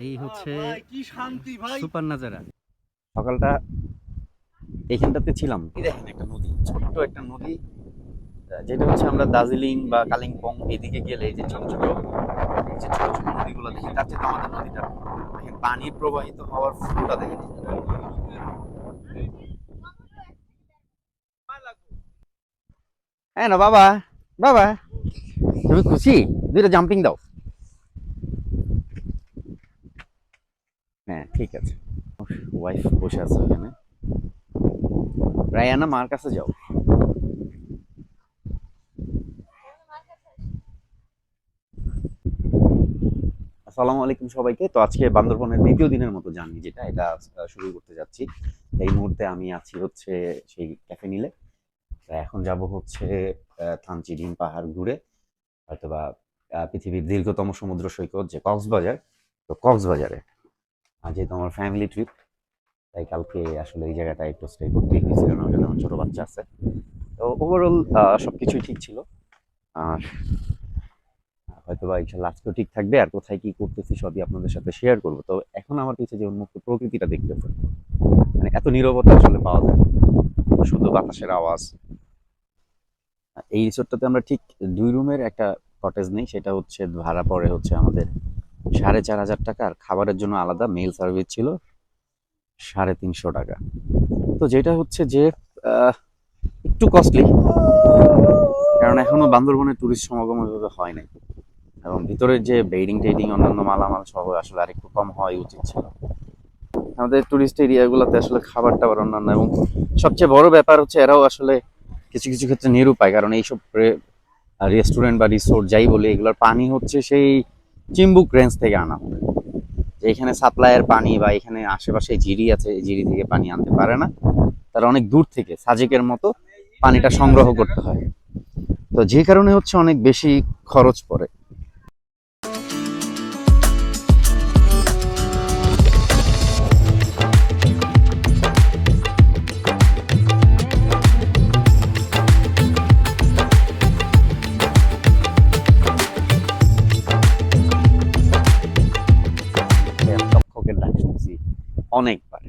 এই হচ্ছে কি শান্তি ভাই। সুপার নাজারা। সকালটা এইখানটাতে ছিলাম, এই দেখেন একটা নদী, ছোট্ট একটা নদী, যেটা হচ্ছে আমরা দার্জিলিং বা কালিম্পং এদিকে গেলে এই যে ছোট ছোট নদীগুলো দেখি, তার চেয়ে তো আমাদের নদীটা দেখেন পানি প্রবাহিত হওয়ার ফ্লোটা দেখেন। হ্যাঁ না বাবা, বাবা তুমি খুশি? দুইটা জাম্পিং দাও। হ্যাঁ ঠিক আছে। ওয়াইফ বসে আছে ওখানে। রায়ানা মার কাছে যাও। আসসালামু আলাইকুম সবাইকে। তো আজকে বান্দরবনের দ্বিতীয় দিনের মতো জার্নি, যেটা এটা শুরু করতে যাচ্ছি। এই মুহূর্তে আমি আছি হচ্ছে সেই ক্যাফে নিলে। তো এখন যাব হচ্ছে থানচি ডিম পাহাড় ঘুরে হয়তোবা পৃথিবীর দীর্ঘতম সমুদ্র সৈকত যে কক্সবাজার, তো কক্সবাজারে যেহেতু আমার ফ্যামিলি ট্রিপ, তাই কালকে আসলে এই জায়গাটা একটু স্টে করতেই হয়েছিল, না হলে আমার ছোট বাচ্চা আছে। তো ওভারঅল সবকিছুই ঠিক ছিল। আর হয়তোবা ইনশাল্লাহ আজকেও ঠিক থাকবে। আর কোথায় কি করতেছি সবই আপনাদের সাথে শেয়ার করবো। তো এখন আমার পিছে যে উন্মুক্ত প্রকৃতিটা দেখতেছে, মানে এত নীরবতা আসলে পাওয়া যায় না, শুধু বাতাসের আওয়াজ। এই রিসোর্টটাতে আমরা ঠিক 2 রুমের একটা কটেজ নেই, সেটা হচ্ছে ভাড়া পড়ে হচ্ছে আমাদের 4,500 টাকা। আর খাবারের জন্য আলাদা মেল সার্ভিস ছিল 350 টাকা। তো যেটা হচ্ছে যে আহ, একটু কস্টলি, কারণ এখনো বান্দরবনে টুরিস্ট সমাগম এভাবে হয় নাই, এবং ভিতরের যে বেডিং টেডিং অন্যান্য মালামাল সহ আসলে আরেকটু কম হওয়াই উচিত ছিল। আমাদের টুরিস্ট এরিয়াগুলোতে আসলে খাবার টাবার অন্যান্য, এবং সবচেয়ে বড় ব্যাপার হচ্ছে এরাও আসলে কিছু কিছু ক্ষেত্রে নিরুপায়, কারণ এইসব রেস্টুরেন্ট বা রিসোর্ট যাই বলে এগুলোর পানি হচ্ছে সেই চিম্বুক রেঞ্জ থেকে আনা হয়। যে এখানে সাপ্লাইয়ের পানি বা এখানে আশেপাশে ঝিরি আছে, এই ঝিরি থেকে পানি আনতে পারে না, তারা অনেক দূর থেকে সাজেকের মতো পানিটা সংগ্রহ করতে হয়। তো যে কারণে হচ্ছে অনেক বেশি খরচ পড়ে। তক্ষকের ডাক শুনছি অনেকবার,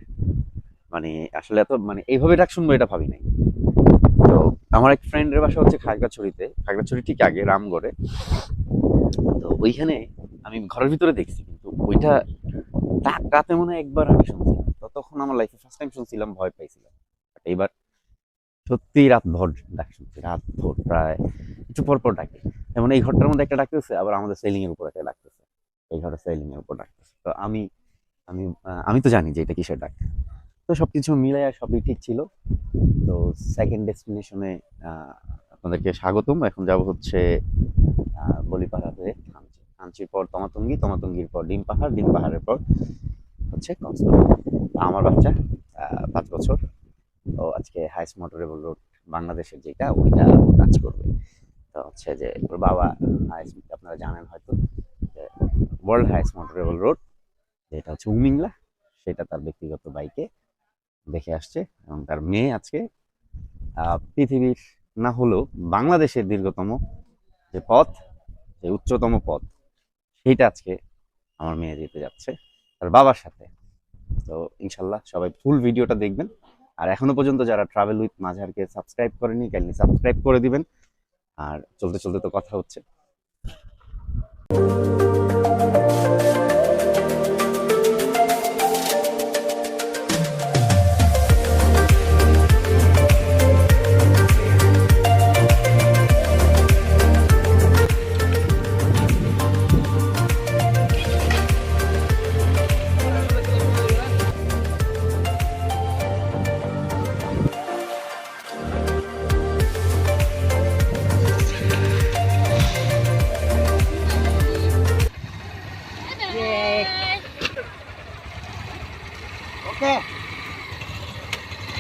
মানে আসলে এত মানে এইভাবে ডাক শুনবো এটা ভাবি নাই। তো আমার এক ফ্রেন্ডের বাসা হচ্ছে খাগড়াছড়িতে, খাগড়াছড়ি ঠিক আগে রামগড়ে। তো ওইখানে আমি ঘরের ভিতরে দেখছি, কিন্তু ওইটা ডাক রাতে মনে হয় একবার আমি শুনছিলাম, তো তখন আমার লাইফে ফার্স্ট টাইম শুনছিলাম, ভয় পাইছিলাম। But এইবার সত্যি রাত ভর ডাক শুনছি, রাত ভর প্রায় একটু পর পর ডাকে। যেমন এই ঘরটার মধ্যে একটা ডাকতেছে, আবার আমাদের সেলিং এর উপর একটা ডাকতেছে, এই ঘরের সেলিং এর উপর ডাকতেছে। তো আমি আমি আমি তো জানি যে এটা কিসের ডাক। তো সবকিছু মিলাই সবই ঠিক ছিল। তো সেকেন্ড ডেস্টিনেশনে আপনাদেরকে স্বাগতম। এখন যাব হচ্ছে বলিপাড়া হয়ে থানচি, থানচির পর তমাতঙ্গি, তমাতঙ্গির পর ডিম পাহাড়, ডিম পাহাড়ের পর হচ্ছে কক্সবাজার। আমার বাচ্চা 5 বছর, তো আজকে হাইস্ট মোটরেবল রোড বাংলাদেশের যেটা ওইটা ও কাজ করবে। তো হচ্ছে যে ওর বাবা হাইস্ট, আপনারা জানেন হয়তো যে ওয়ার্ল্ড হাইস্ট মোটরেবল রোড যেটা হচ্ছে উমিংলা, সেটা তার ব্যক্তিগত বাইকে দেখে আসছে। এবং তার মেয়ে আজকে পৃথিবীর না হলেও বাংলাদেশের দীর্ঘতম যে পথ, যে উচ্চতম পথ, সেইটা আজকে আমার মেয়ে যেতে যাচ্ছে তার বাবার সাথে। তো ইনশাল্লাহ সবাই ফুল ভিডিওটা দেখবেন। আর এখনো পর্যন্ত যারা ট্রাভেল উইথ মাঝারকে সাবস্ক্রাইব করেনি, কাইন্ডলি সাবস্ক্রাইব করে দিবেন। আর চলতে চলতে তো কথা হচ্ছে। ওকে,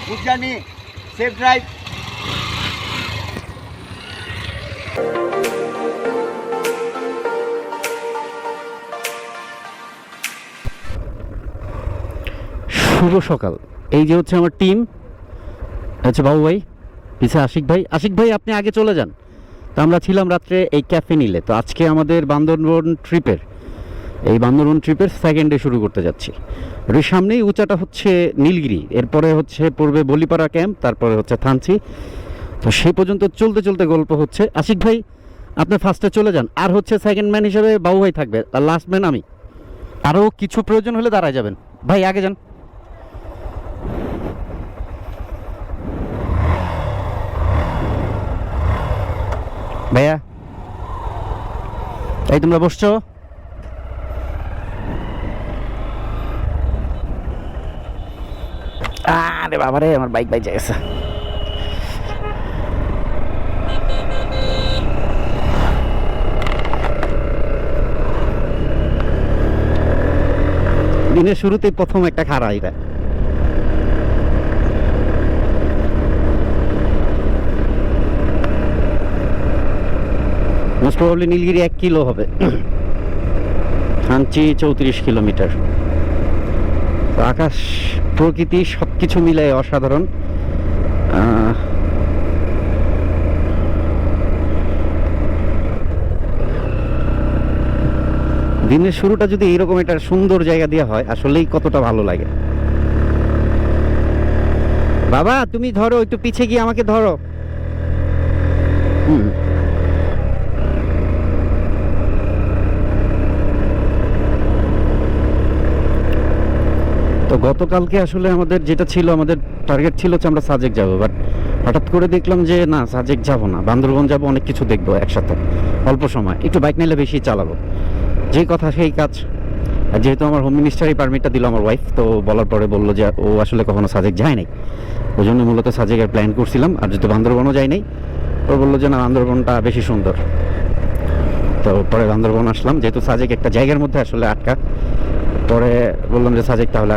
গুড জার্নি, সেফ ড্রাইভ। শুভ সকাল। এই যে হচ্ছে আমার টিম, হচ্ছে বাবু ভাই, পিছে আশিক ভাই। আশিক ভাই আপনি আগে চলে যান। তো আমরা ছিলাম রাত্রে এই ক্যাফে নিলে। তো আজকে আমাদের বান্দরবন ট্রিপের এই বান্দরবন ট্রিপের সেকেন্ড ডে শুরু করতে যাচ্ছি। ওর সামনেই উঁচাটা হচ্ছে নীলগিরি, এরপরে হচ্ছে পূর্বে বলিপাড়া ক্যাম্প, তারপরে হচ্ছে থানচি। তো সেই পর্যন্ত চলতে চলতে গল্প হচ্ছে। আশিক ভাই আপনি ফার্স্টে চলে যান, আর হচ্ছে সেকেন্ড ম্যান হিসেবে বাবু ভাই থাকবে, আর লাস্ট ম্যান আমি। আরও কিছু প্রয়োজন হলে দাঁড়ায় যাবেন। ভাই আগে যান। ভাইয়া এই তোমরা বসছো? আরে বাবারে, আমার বাইক বাইক গেছে। দিনের শুরুতেই প্রথম একটা খাড়া এটা। মোস্ট প্রবাবলি নীলগিরি 1 কিলো হবে, থানচি 34 কিলোমিটার। তো আকাশ প্রকৃতি সব কিছু মিলে অসাধারণ। দিনের শুরুটা যদি এইরকম একটা সুন্দর জায়গা দিয়ে হয়, আসলেই কতটা ভালো লাগে। বাবা তুমি ধরো, একটু পিছে গিয়ে আমাকে ধরো। তো গতকালকে আসলে আমাদের যেটা ছিল, আমাদের টার্গেট ছিল যে আমরা সাজেক যাব, বাট হঠাৎ করে দেখলাম যে না, সাজেক যাব না, বান্দরবন যাব, অনেক কিছু দেখবো একসাথে, অল্প সময় একটু বাইক নিলে বেশি চালাবো। যেই কথা সেই কাজ। আর যেহেতু আমার হোম মিনিস্টারই পারমিটটা দিল আমার ওয়াইফ, তো বলার পরে বললো যে ও আসলে কখনো সাজেক যায় নাই, ওই জন্য মূলত সাজেকের প্ল্যান করছিলাম। আর যেহেতু বান্দরবনও যাই নাই, ও বললো যে না, বান্দরবনটা বেশি সুন্দর। তো পরে বান্দরবন আসলাম, যেহেতু সাজেক একটা জায়গার মধ্যে আসলে আটকা। পরে বললাম যে সাজেক তাহলে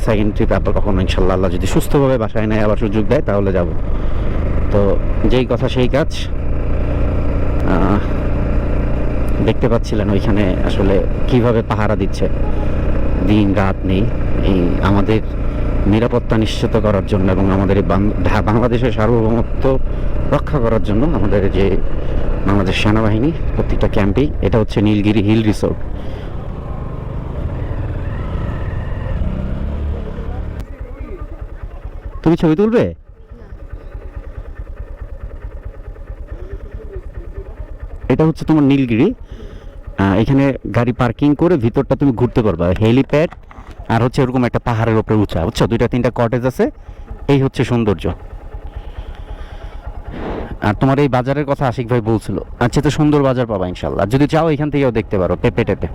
সেকেন্ড ট্রিপ আবার কখনো ইনশাল্লাহ আল্লাহ যদি সুস্থভাবে বাসায় নেয়, আবার সুযোগ দেয়, তাহলে যাব। তো যেই কথা সেই কাজ। দেখতে পাচ্ছিলেন ওইখানে আসলে কিভাবে পাহারা দিচ্ছে, দিন রাত নেই, এই আমাদের নিরাপত্তা নিশ্চিত করার জন্য এবং আমাদের এই বাংলাদেশের সার্বভৌমত্ব রক্ষা করার জন্য আমাদের যে বাংলাদেশ সেনাবাহিনী প্রত্যেকটা ক্যাম্পেই। এটা হচ্ছে নীলগিরি হিল রিসোর্ট। তুমি ছবি তুলবে? এটা হচ্ছে তোমার নীলগিরি। এখানে গাড়ি পার্কিং করে ভিতরটা তুমি ঘুরতে পারবা, হেলিপ্যাড আর হচ্ছে এরকম একটা পাহাড়ের উপরে উঁচা, বুঝছো, 2-3টা কটেজ আছে। এই হচ্ছে সৌন্দর্য। আর তোমার এই বাজারের কথা আশিক ভাই বলছিল, আচ্ছা, তো সুন্দর বাজার পাবা ইনশাল্লাহ। যদি চাও এখান থেকেও দেখতে পারো, পেঁপে টেপে।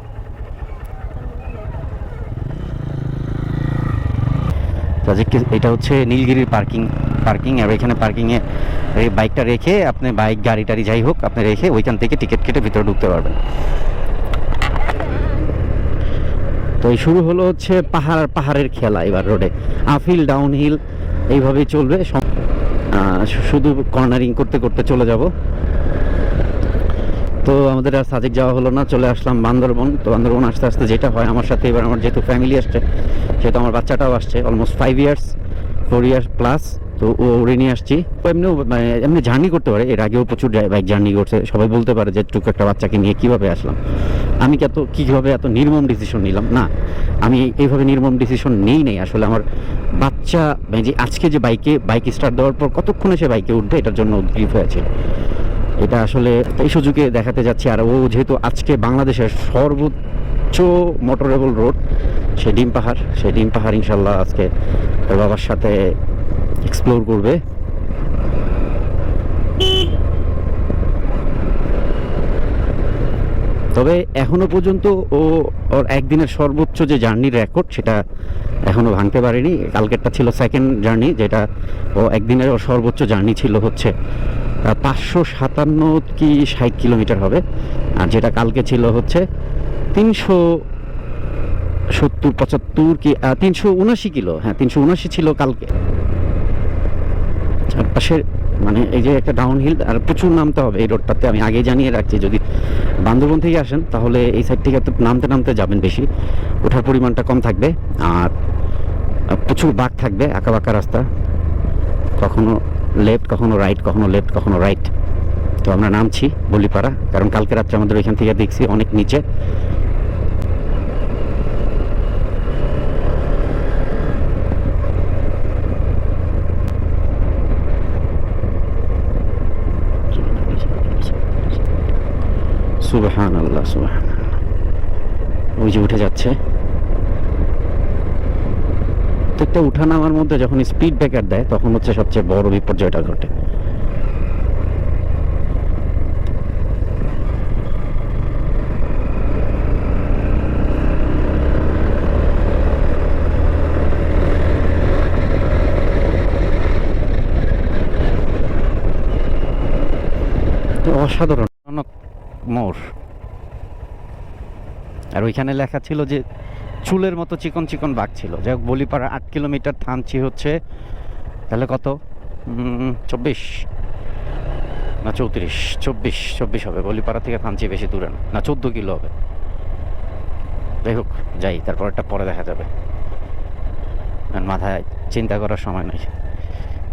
এটা হচ্ছে নীলগিরির পার্কিং। আর এখানে পার্কিংয়ে এই বাইকটা রেখে আপনি গাড়ি টাড়ি যাই হোক আপনি রেখে ওইখান থেকে টিকিট কেটে ভিতরে ঢুকতে পারবেন। তো এই শুরু হলো হচ্ছে পাহাড়ের খেলা। এবার রোডে আপহিল ডাউনহিল এইভাবেই চলবে, শুধু কর্নারিং করতে করতে চলে যাব। তো আমাদের আর সাজেক যাওয়া হলো না, চলে আসলাম বান্দরবন। তো বান্দরবন আসতে আসতে যেটা হয় আমার সাথে, এবার আমার যেহেতু ফ্যামিলি আসছে, সেহেতু আমার বাচ্চাটাও আসছে, অলমোস্ট 4 ইয়ার্স প্লাস। তো ওরে নিয়ে আসছি। এমনি জার্নি করতে পারে, এর আগেও প্রচুর বাইক জার্নি করছে, সবাই বলতে পারে যে টুক একটা বাচ্চাকে নিয়ে কীভাবে আসলাম। আমি কীভাবে এত নির্মম ডিসিশন নিলাম, না, আমি এইভাবে নির্মম ডিসিশন নেই আসলে। আমার বাচ্চা যে আজকে যে বাইক স্টার্ট দেওয়ার পর কতক্ষণে সে বাইকে উঠবে, এটার জন্য উদ্গ্রীব হয়েছে। এটা আসলে এই সুযোগে দেখাতে যাচ্ছি। আর ও যেহেতু আজকে বাংলাদেশের সর্বোচ্চ মোটরেবল রোড সেই ডিম পাহাড় ইনশাল্লাহ আজকে তার বাবার সাথে এক্সপ্লোর করবে। তবে এখনো পর্যন্ত ওর একদিনের সর্বোচ্চ যে জার্নির রেকর্ড, সেটা এখনো ভাঙতে পারেনি। কালকেরটা ছিল সেকেন্ড জার্নি, যেটা ও একদিনের ওর সর্বোচ্চ জার্নি ছিল হচ্ছে 557 কি 60 কিলোমিটার হবে। আর যেটা কালকে ছিল হচ্ছে 370-75 কি 379 কিলো, হ্যাঁ 379 ছিল কালকে। চারপাশে মানে এই যে একটা ডাউনহিল, আর প্রচুর নামতে হবে এই রোডটাতে। আমি আগে জানিয়ে রাখছি, যদি বান্দরবন থেকে আসেন তাহলে এই সাইড থেকে নামতে যাবেন বেশি, ওঠার পরিমাণটা কম থাকবে। আর প্রচুর বাঁক থাকবে, আঁকা বাঁকা রাস্তা, কখনো লেফট কখনো রাইট, কখনো লেফট কখনো রাইট। তো আমরা নামছি বলিপাড়া, কারণ কালকে রাত্রে আমাদের ওইখান থেকে দেখছি অনেক নিচে। সুবহানাল্লাহ সুবহানাল্লাহ, ওই যে উঠে যাচ্ছে। প্রত্যেকটা উঠানামার মধ্যে যখন স্পিড ব্রেকার দেয় তখন হচ্ছে সবচেয়ে বড় বিপর্যয়টা ঘটে। তো অসাধারণ মোড়। আর ওইখানে লেখা ছিল যে চুলের মতো চিকন চিকন বাঘ ছিল। যাই হোক, বলিপাড়া 8 কিলোমিটার, থানচি হচ্ছে তাহলে কত, 24 না 34, 24 হবে। বলিপাড়া থেকে থানচি বেশি দূরে না, না 14 কিলো হবে। যাই হোক, যাই, তারপর একটা পরে দেখা যাবে। আর মাথায় চিন্তা করার সময় নেই।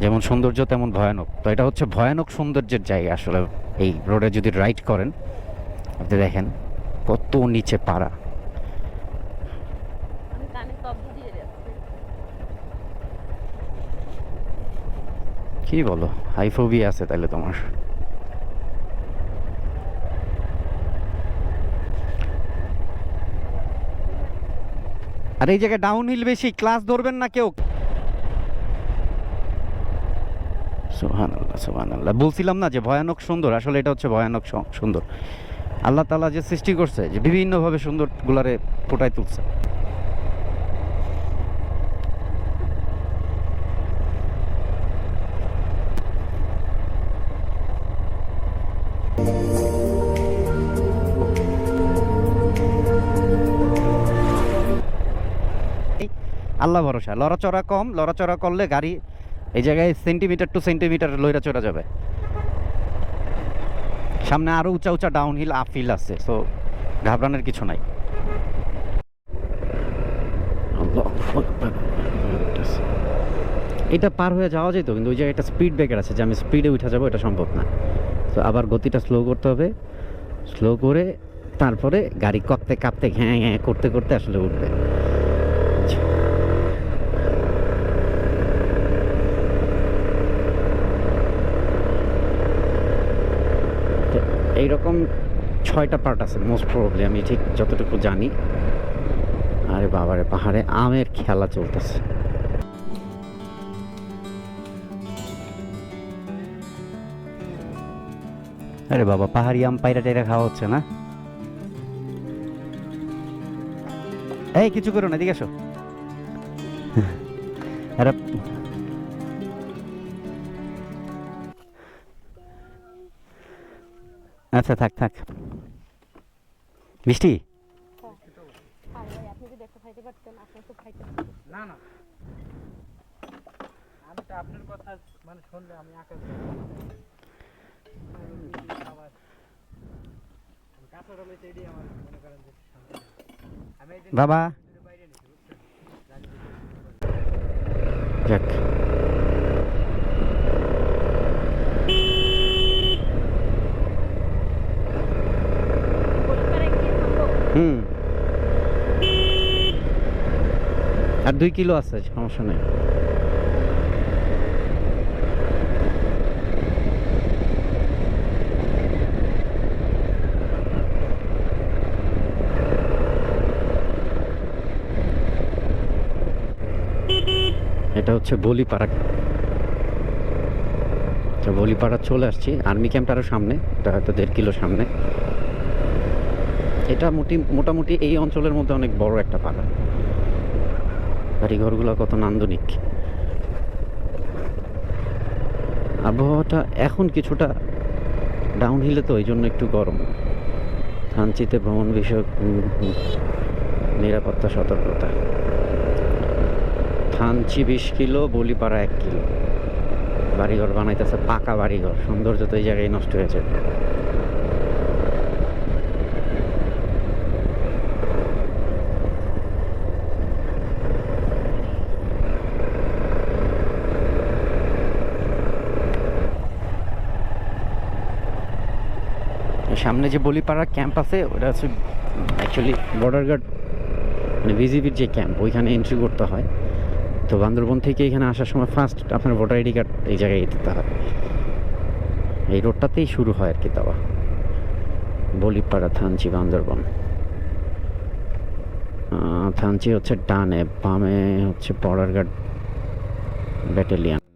যেমন সৌন্দর্য তেমন ভয়ানক। তো এটা হচ্ছে ভয়ানক সৌন্দর্যের জায়গা আসলে। এই রোডে যদি রাইড করেন আপনি দেখেন কত নিচে পাড়া। কি বলো, হাইফোবিয়া আছে তাহলে তোমার? আর এই জায়গায় ডাউন হিল বেশি, ক্লাস ধরবেন না কেউ। সুবহানাল্লাহ সুবহানাল্লাহ, বলছিলাম না যে ভয়ানক সুন্দর। আসলে এটা হচ্ছে ভয়ানক সুন্দর। আল্লাহ তাআলা যে সৃষ্টি করছে, যে বিভিন্নভাবে সুন্দর গুলারে ফুটায় তুলছে। আল্লাহ ভরসা, লড়াচড়া কম, লড়াচড়া করলে গাড়ি এই জায়গায় সেন্টিমিটার টু সেন্টিমিটার লইরা চড়া যাবে। সামনে আরো উঁচা উঁচা ডাউন হিল, আপ হিল আছে, সো ঘাবড়ানোর কিছু নাই। এটা পার হয়ে যাওয়া যেত, কিন্তু ওই জায়গায় একটা স্পিড ব্রেকার আছে, যে আমি স্পিডে উঠে যাবো এটা সম্ভব না। তো আবার গতিটা স্লো করতে হবে, স্লো করে তারপরে গাড়ি কাঁপতে কাঁপতে ঘ্যাঁ ঘ্যাঁ করতে করতে আসলে উঠবে। এইরকম 6টা পার্ট আছে মোস্ট প্রবাবলি, আমি ঠিক যতটুকু জানি। আরে বাবারে, পাহাড়ে আমের খেলা চলতেছে। আরে বাবা, পাহাড়ি আম পায়রা টাইরা খাওয়া হচ্ছে না? এই কিছু করো না, এদিকে এসো। আরে আচ্ছা, থাক থাক। মিষ্টি না না, আমি তো আপনার কথা মানে শুনলে আমি আকাশ কাঁচা রলে এটাই আমার মনে করেন যে আমি এই বাবা, বাইরে নিছি, যাক। হুম, আর 2 কিলো আছে, সমস্যা নেই। এটা হচ্ছে বলিপাড়া। তো বলিপাড়া চলে আসছি, আর্মি ক্যাম্পটা আরও সামনে, এটা হয়তো 1.5 কিলো সামনে। এটা মোটামুটি এই অঞ্চলের মধ্যে অনেক বড় একটা পাড়া। বাড়িঘরগুলো কত নান্দনিক। আবহাওয়াটা এখন কিছুটা ডাউন হিলে, তো এই জন্য একটু গরম। থানচিতে ভ্রমণ বিষয়ক নিরাপত্তা সতর্কতা। Thanchi 20 kilo, Balipara 1 kilo. বাড়িঘর বানাইতেছে, পাকা বাড়িঘর। সৌন্দর্য তো এই জায়গায় নষ্ট হয়েছে। সামনে যে বলিপাড়া ক্যাম্প আছে, ওটা হচ্ছে অ্যাকচুয়ালি বর্ডার গার্ড, মানে বিজিবির যে ক্যাম্প, ওইখানে এন্ট্রি করতে হয়। তো বান্দরবন থেকে এখানে আসার সময় ফার্স্ট আপনার ভোটার আইডি কার্ড এই জায়গায় দিতে হয়। এই রোডটাতেই শুরু হয় আর কি দেওয়া। বলিপাড়া, থানচি, বান্দরবন। থানচি হচ্ছে ডানে, বামে হচ্ছে বর্ডার গার্ড ব্যাটালিয়ন।